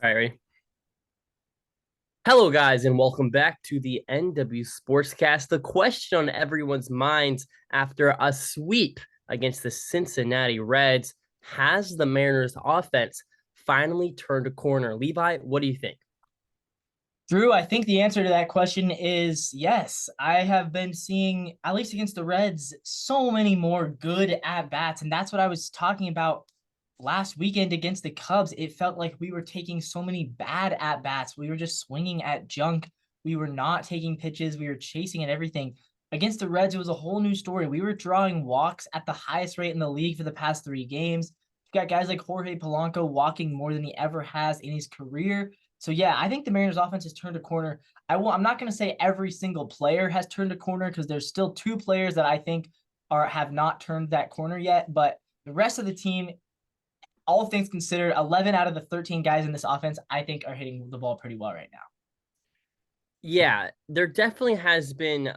All right, ready? Hello, guys, and welcome back to the NW Sportscast. The question on everyone's minds after a sweep against the Cincinnati Reds: has the Mariners' offense finally turned a corner? Levi, what do you think? Drew, I think the answer to that question is yes. I have been seeing, at least against the Reds, so many more good at bats. And that's what I was talking about last weekend against the Cubs. It felt like we were taking so many bad at bats. We were just swinging at junk. We were not taking pitches. We were chasing at everything. Against the Reds, it was a whole new story. We were drawing walks at the highest rate in the league for the past 3 games. You've got guys like Jorge Polanco walking more than he ever has in his career. So yeah, I think the Mariners offense has turned a corner. I'm not going to say every single player has turned a corner because there's still two players that I think have not turned that corner yet, but the rest of the team, all things considered, 11 out of the 13 guys in this offense I think are hitting the ball pretty well right now. Yeah, there definitely has been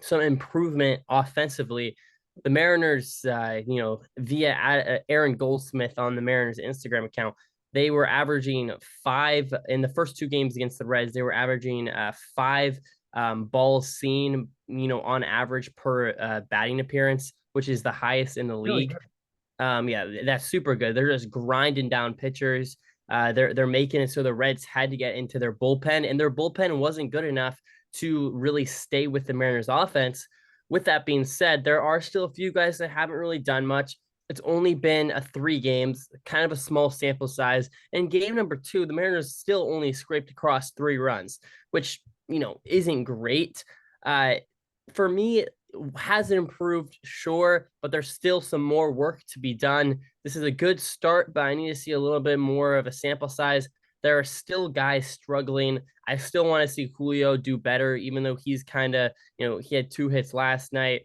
some improvement offensively. The Mariners, via Aaron Goldsmith on the Mariners Instagram account, they were averaging five in the first two games against the Reds. They were averaging five balls seen, on average per batting appearance, which is the highest in the Really league. good. Yeah, that's super good. They're just grinding down pitchers. They're making it so the Reds had to get into their bullpen, and their bullpen wasn't good enough to really stay with the Mariners offense. With that being said, there are still a few guys that haven't really done much. It's only been 3 games, kind of a small sample size. And game number two, the Mariners still only scraped across 3 runs, which isn't great. Uh, for me, has it improved? Sure, but there's still some more work to be done. This is a good start, but I need to see a little bit more of a sample size. There are still guys struggling. I still want to see Julio do better, even though he's kind of, he had 2 hits last night.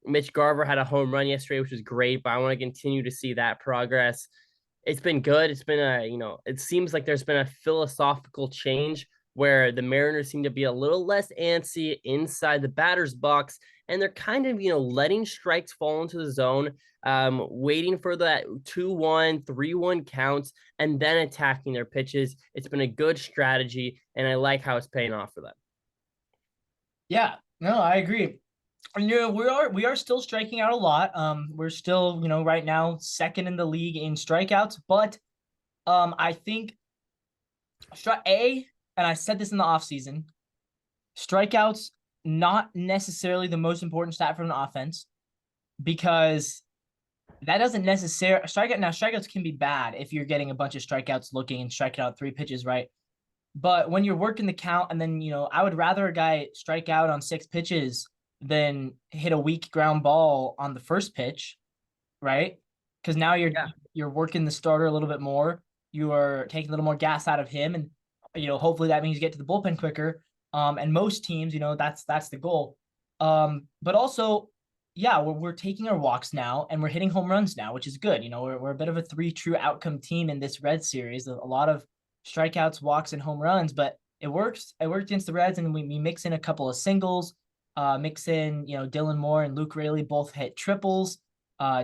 Mitch Garver had a home run yesterday, which was great, but I want to continue to see that progress. It's been good. It's been it seems like there's been a philosophical change where the Mariners seem to be a little less antsy inside the batter's box, and they're kind of, letting strikes fall into the zone, waiting for that 2-1, 3-1 counts, and then attacking their pitches. It's been a good strategy, and I like how it's paying off for them. Yeah, no, I agree. And, we are still striking out a lot. We're still, right now second in the league in strikeouts, but I think strike A, and I said this in the offseason, strikeouts not necessarily the most important stat for an offense because that doesn't necessarily strikeout. Now, strikeouts can be bad if you're getting a bunch of strikeouts looking and striking out 3 pitches, right? But when you're working the count, and then I would rather a guy strike out on 6 pitches than hit a weak ground ball on the first pitch, right? Because now you're Yeah. you're working the starter a little bit more. You are taking a little more gas out of him, and hopefully that means you get to the bullpen quicker. And most teams, that's the goal. But also, yeah, we're taking our walks now, and we're hitting home runs now, which is good. We're a bit of a three true outcome team in this Red series. A lot of strikeouts, walks, and home runs, but it works. It worked against the Reds, and we mix in a couple of singles. Mix in, Dylan Moore and Luke Raley both hit triples.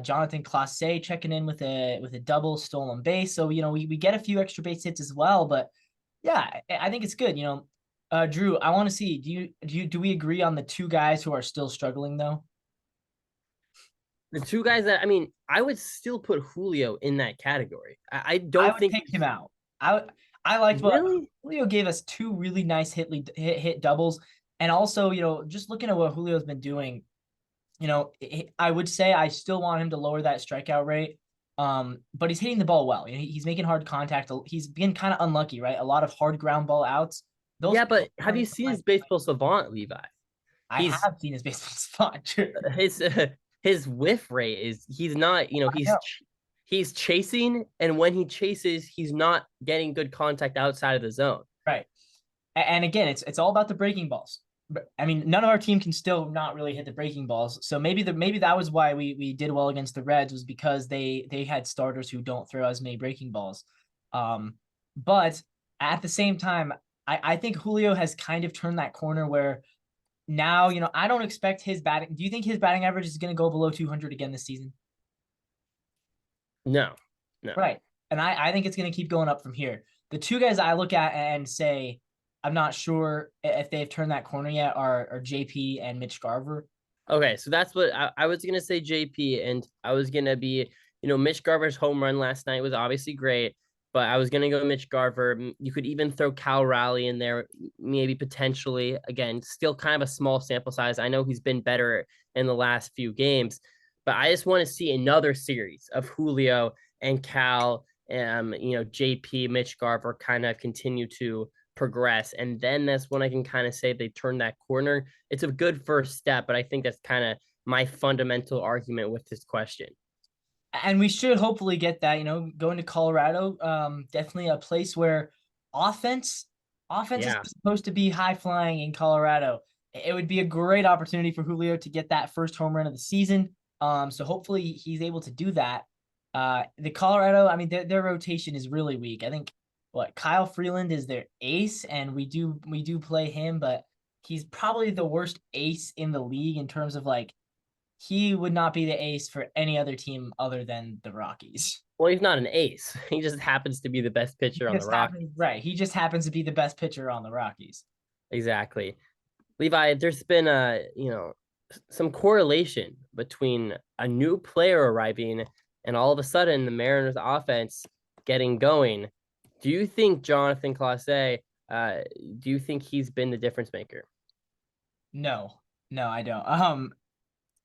Jonathan Clase checking in with a double stolen base. So we get a few extra base hits as well. But yeah, I think it's good. Drew, I want to see. Do we agree on the two guys who are still struggling though? The two guys that, I would still put Julio in that category. I I don't would think take him out. I liked what really. Julio gave us, two really nice hit doubles, and also just looking at what Julio's been doing. I would say I still want him to lower that strikeout rate. But he's hitting the ball well. He's making hard contact. He's been kind of unlucky, right? A lot of hard ground ball outs. Those Yeah, but have you aren't seen my. his baseball savant, Levi? I He's have seen his baseball spot. his his whiff rate is, he's not, I know. he's chasing, and when he chases, he's not getting good contact outside of the zone. Right. And again, it's all about the breaking balls. But I mean, none of our team can still not really hit the breaking balls. So maybe that was why we did well against the Reds, was because they had starters who don't throw as many breaking balls. But at the same time, I think Julio has kind of turned that corner where now, I don't expect his batting. Do you think his batting average is going to go below 200 again this season? No, no. Right. And I think it's going to keep going up from here. The two guys I look at and say, I'm not sure if they've turned that corner yet are JP and Mitch Garver. Okay, so that's what I was gonna say, JP, and I was gonna be, Mitch Garver's home run last night was obviously great, but I was gonna go Mitch Garver. You could even throw Cal Raleigh in there, maybe potentially. Again, still kind of a small sample size. I know he's been better in the last few games, but I just want to see another series of Julio and Cal, JP, Mitch Garver kind of continue to progress. And then that's when I can kind of say they turn that corner. It's a good first step, but I think that's kind of my fundamental argument with this question. And we should hopefully get that, going to Colorado, definitely a place where offense offense is Yeah. supposed to be high flying in Colorado. It would be a great opportunity for Julio to get that first home run of the season. So hopefully he's able to do that. The Colorado, I mean, their rotation is really weak. I think what Kyle Freeland is their ace, and we do play him, but he's probably the worst ace in the league in terms of like he would not be the ace for any other team other than the Rockies. Well, he's not an ace. He just happens to be the best pitcher on the Rockies. Right. He just happens to be the best pitcher on the Rockies. Exactly. Levi, there's been some correlation between a new player arriving and all of a sudden the Mariners offense getting going. Do you think Jonathan Clase, do you think he's been the difference maker? No, no, I don't.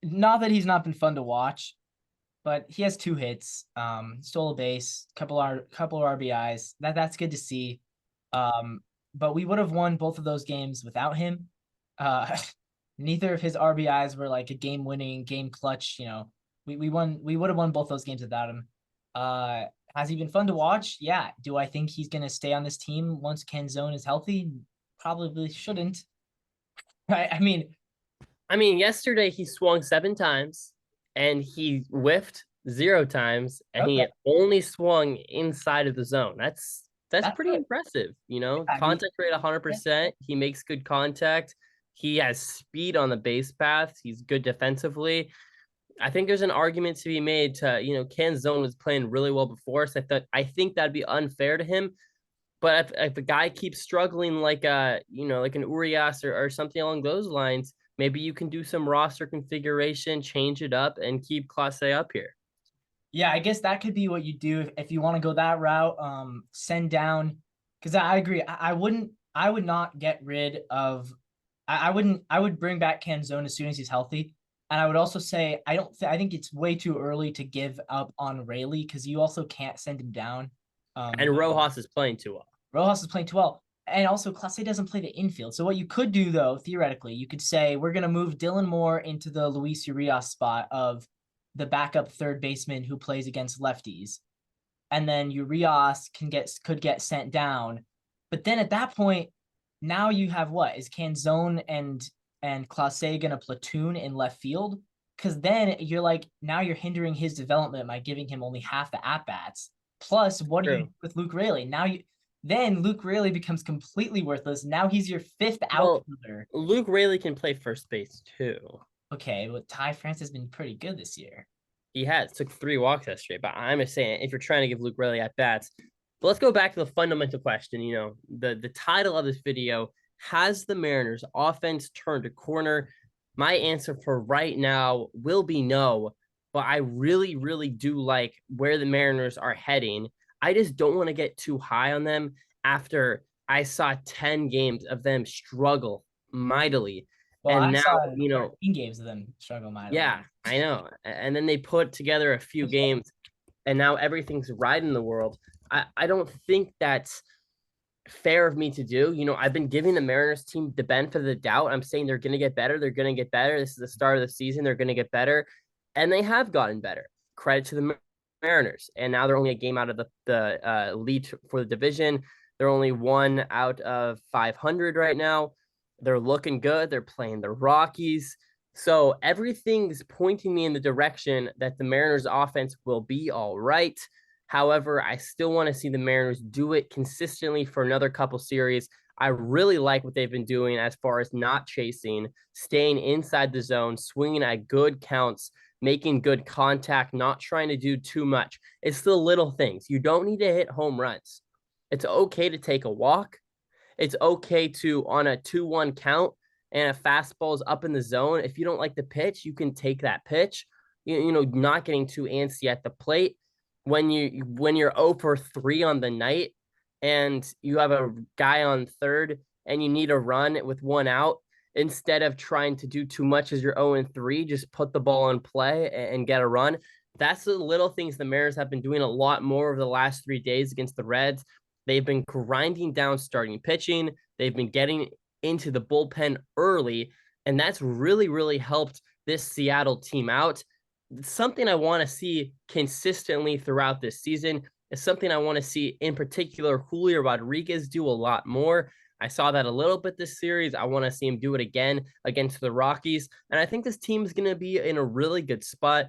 Not that he's not been fun to watch, but he has 2 hits, stole a base, couple of RBIs. That's good to see. Um, but we would have won both of those games without him. Uh, neither of his RBIs were like a game winning, game clutch. We would have won both those games without him. Uh, has he been fun to watch? Yeah. Do I think he's gonna stay on this team once Canzone is healthy? Probably shouldn't. Right. I mean, yesterday he swung 7 times and he whiffed 0 times and he Okay. only swung inside of the zone. That's That's pretty good. impressive. I mean, Contact rate yeah. 100%. He makes good contact. He has speed on the base paths. He's good defensively. I think there's an argument to be made to, Canzone was playing really well before. So I think that'd be unfair to him. But if a guy keeps struggling like like an Urias or something along those lines, maybe you can do some roster configuration, change it up, and keep Class A up here. Yeah, I guess that could be what you do if you want to go that route. Send down because I agree. I would not get rid of. I wouldn't. I would bring back Canzone as soon as he's healthy, and I would also say I don't. I think it's way too early to give up on Rayleigh because you also can't send him down. And Rojas is playing too well. Rojas is playing too well. And also, Clase doesn't play the infield. So, what you could do, though, theoretically, you could say we're going to move Dylan Moore into the Luis Urias spot of the backup third baseman who plays against lefties. And then Urias could get sent down. But then at that point, now you have what? Is Canzone and Clase going to platoon in left field? Because then you're like, now you're hindering his development by giving him only half the at bats. Plus, what do you do True. with Luke Rayleigh? Then Luke Rayleigh becomes completely worthless. Now he's your fifth Well, outfielder. Luke Rayleigh can play first base too. Okay, but Ty France has been pretty good this year. He has took 3 walks yesterday, but I'm just saying if you're trying to give Luke Rayleigh at bats. But let's go back to the fundamental question. The title of this video: has the Mariners offense turned a corner? My answer for right now will be no, but I really, really do like where the Mariners are heading. I just don't want to get too high on them after I saw 10 games of them struggle mightily. Well, And I now, saw 13 games of them struggle mightily. yeah, I know. And then they put together a few games and now everything's right in the world. I don't think that's fair of me to do. I've been giving the Mariners team the benefit of the doubt. I'm saying they're going to get better. They're going to get better. This is the start of the season. They're going to get better. And they have gotten better. Credit to the Mariners. And now they're only a game out of the lead for the division. They're only 1 out of 500 right now. They're looking good. They're playing the Rockies. So everything's pointing me in the direction that the Mariners offense will be all right. However, I still want to see the Mariners do it consistently for another couple series. I really like what they've been doing as far as not chasing, staying inside the zone, swinging at good counts. making good contact, not trying to do too much. It's the little things. You don't need to hit home runs. It's okay to take a walk. It's okay to, on a 2-1 count and a fastball is up in the zone. If you don't like the pitch, you can take that pitch. Not getting too antsy at the plate. When you're 0 for 3 on the night and you have a guy on third and you need a run with one out, instead of trying to do too much as you're 0 and 3, just put the ball in play and get a run. That's the little things the Mariners have been doing a lot more over the last 3 days against the Reds. They've been grinding down starting pitching. They've been getting into the bullpen early, and that's really, really helped this Seattle team out. It's something I want to see consistently throughout this season. It's something I want to see, in particular, Julio Rodriguez do a lot more. I saw that a little bit this series. I want to see him do it again against the Rockies. And I think this team is going to be in a really good spot.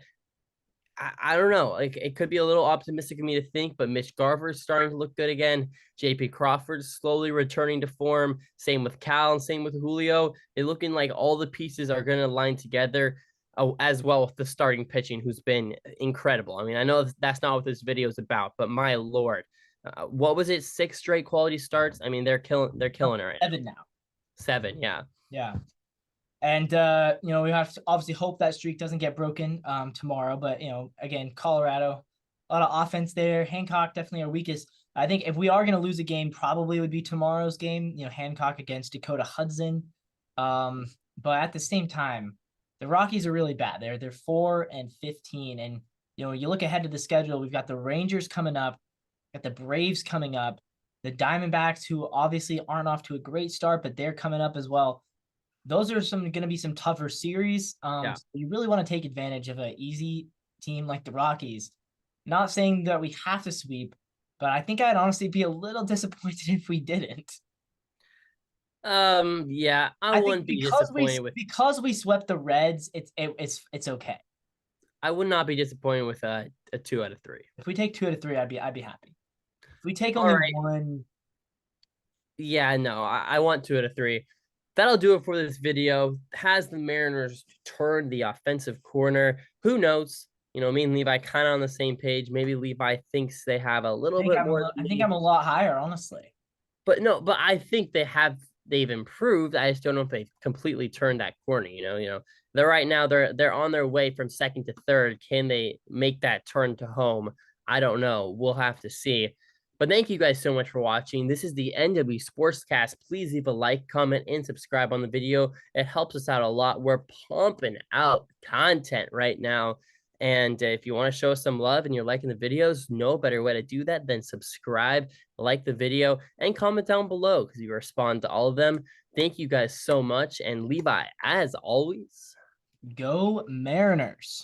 I don't know. Like, it could be a little optimistic of me to think, but Mitch Garver is starting to look good again. JP Crawford is slowly returning to form. Same with Cal and same with Julio. It's looking like all the pieces are going to line together, as well with the starting pitching, who's been incredible. I mean, I know that's not what this video is about, but my lord, what was it? 6 straight quality starts. I mean, they're killing. They're killing it right now. 7 now. 7, yeah. Yeah. And we have to obviously hope that streak doesn't get broken tomorrow. But again, Colorado, a lot of offense there. Hancock definitely our weakest. I think if we are going to lose a game, probably would be tomorrow's game. Hancock against Dakota Hudson. But at the same time, the Rockies are really bad. They're 4-15, and you look ahead to the schedule. We've got the Rangers coming up, got the Braves coming up, the Diamondbacks, who obviously aren't off to a great start, but they're coming up as well. Those are going to be some tougher series. Yeah. So you really want to take advantage of an easy team like the Rockies. Not saying that we have to sweep, but I think I'd honestly be a little disappointed if we didn't. Yeah, I wouldn't be disappointed with because we swept the Reds. It's okay. I would not be disappointed with a 2 out of 3. If we take 2 out of 3, I'd be happy. If we take All only right. one, Yeah, no, I want 2 out of 3. That'll do it for this video. Has the Mariners turned the offensive corner? Who knows? Me and Levi kind of on the same page. Maybe Levi thinks they have a little bit more. I think I'm a lot higher, honestly. But no, but I think they've improved. I just don't know if they've completely turned that corner. They're right now they're on their way from second to third. Can they make that turn to home? I don't know. We'll have to see. But thank you guys so much for watching. This is the NW Sportscast. Please leave a like, comment, and subscribe on the video. It helps us out a lot. We're pumping out content right now. And if you want to show us some love and you're liking the videos, no better way to do that than subscribe, like the video, and comment down below because we respond to all of them. Thank you guys so much. And Levi, as always, go Mariners.